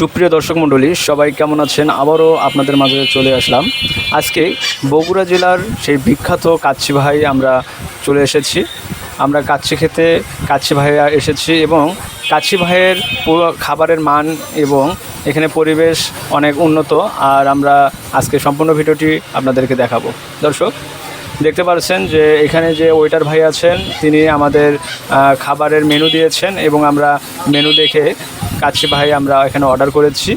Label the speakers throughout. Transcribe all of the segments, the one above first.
Speaker 1: সুপ্রিয় দর্শক মণ্ডলী, সবাই কেমন আছেন? আবারও আপনাদের মাঝে চলে আসলাম। আজকে বগুড়া জেলার সেই বিখ্যাত কাচ্চি ভাই আমরা চলে এসেছি। আমরা কাচ্চি খেতে কাচ্চি ভাইয়া এসেছি এবং কাচ্চি ভাইয়ের পুরো খাবারের মান এবং এখানে পরিবেশ অনেক উন্নত। আর আমরা আজকে সম্পূর্ণ ভিডিওটি আপনাদেরকে দেখাবো। দর্শক দেখতে পাচ্ছেন যে এখানে যে ওয়েটার ভাই আছেন তিনি আমাদের খাবারের মেনু দিয়েছেন এবং আমরা মেনু দেখে কাচ্চি ভাই আমরা এখানে অর্ডার করেছি।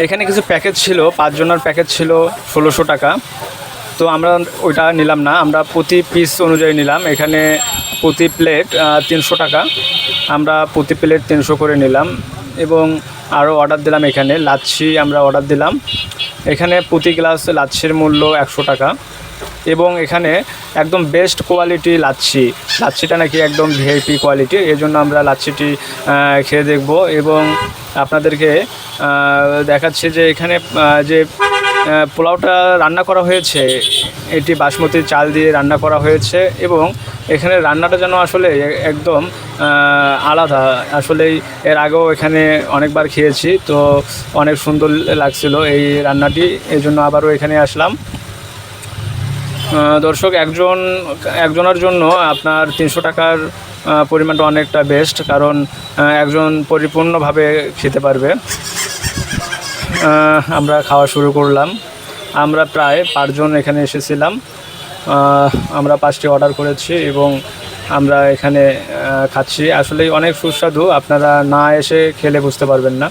Speaker 1: এখানে কিছু প্যাকেজ ছিল, 5 জনের প্যাকেজ ছিল 1600 টাকা। তো আমরা ওইটা নিলাম না, আমরা প্রতি পিস অনুযায়ী নিলাম। এখানে প্রতি প্লেট 300 টাকা, আমরা প্রতি প্লেট 300 করে নিলাম এবং আরও অর্ডার দিলাম। এখানে লাচ্ছি আমরা অর্ডার দিলাম। এখানে প্রতি গ্লাস লাচ্ছির মূল্য 100 টাকা এবং এখানে একদম বেস্ট কোয়ালিটি লাচ্ছিটা নাকি একদম ভিআইপি কোয়ালিটি। এই জন্য আমরা লাচ্ছিটি খেয়ে দেখব এবং আপনাদেরকে দেখাচ্ছি যে এখানে যে পোলাওটা রান্না করা হয়েছে এটি বাসমতি চাল দিয়ে রান্না করা হয়েছে এবং এখানে রান্নাটা যেন আসলে একদম আলাদা। আসলেই এর আগেও এখানে অনেকবার খেয়েছি, তো অনেক সুন্দর লাগছিল এই রান্নাটি, এই জন্য আবারও এখানে আসলাম। দর্শক একজনের জন্য আপনার 300 টাকার পরিমাণটা অনেকটা বেস্ট, কারণ একজন পরিপূর্ণভাবে খেতে পারবে। আমরা খাওয়া শুরু করলাম। আমরা প্রায় 5 জন এখানে এসেছিলাম। আমরা 5টি অর্ডার করেছি এবং আমরা এখানে খাচ্ছি। আসলেই অনেক সুস্বাদু, আপনারা না এসে খেলে বুঝতে পারবেন না।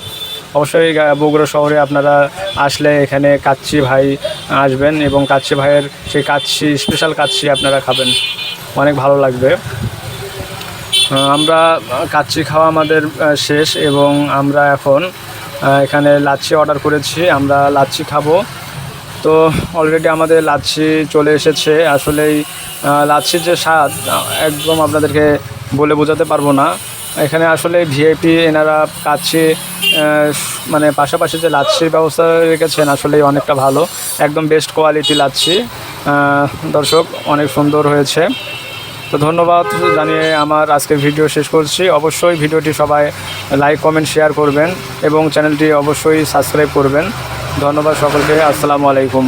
Speaker 1: অবশ্যই বগুড়া শহরে আপনারা আসলে এখানে কাচ্চি ভাই আসবেন এবং কাচ্চি ভাইয়ের সেই স্পেশাল কাচ্চি আপনারা খাবেন, অনেক ভালো লাগবে। আমরা কাচ্চি খাওয়া আমাদের শেষ এবং আমরা এখন এখানে লাচ্ছি অর্ডার করেছি, আমরা লাচ্ছি খাবো। তো অলরেডি আমাদের লাচ্ছি চলে এসেছে। আসলেই লাচ্ছির যে স্বাদ একদম আপনাদেরকে বলে বোঝাতে পারবো না। এখানে আসলে ভিআইপি এনারা কাচ্চি মানে পাশাপাশি যে লাচ্ছির ব্যবস্থা রেখেছেন আসলেই অনেকটা ভালো, একদম বেস্ট কোয়ালিটি লাচ্ছি। দর্শক অনেক সুন্দর হয়েছে। তো ধন্যবাদ জানিয়ে আমার আজকের ভিডিও শেষ করছি। অবশ্যই ভিডিওটি সবাই লাইক কমেন্ট শেয়ার করবেন এবং চ্যানেলটি অবশ্যই সাবস্ক্রাইব করবেন। ধন্যবাদ সকলকে। আসসালামু আলাইকুম।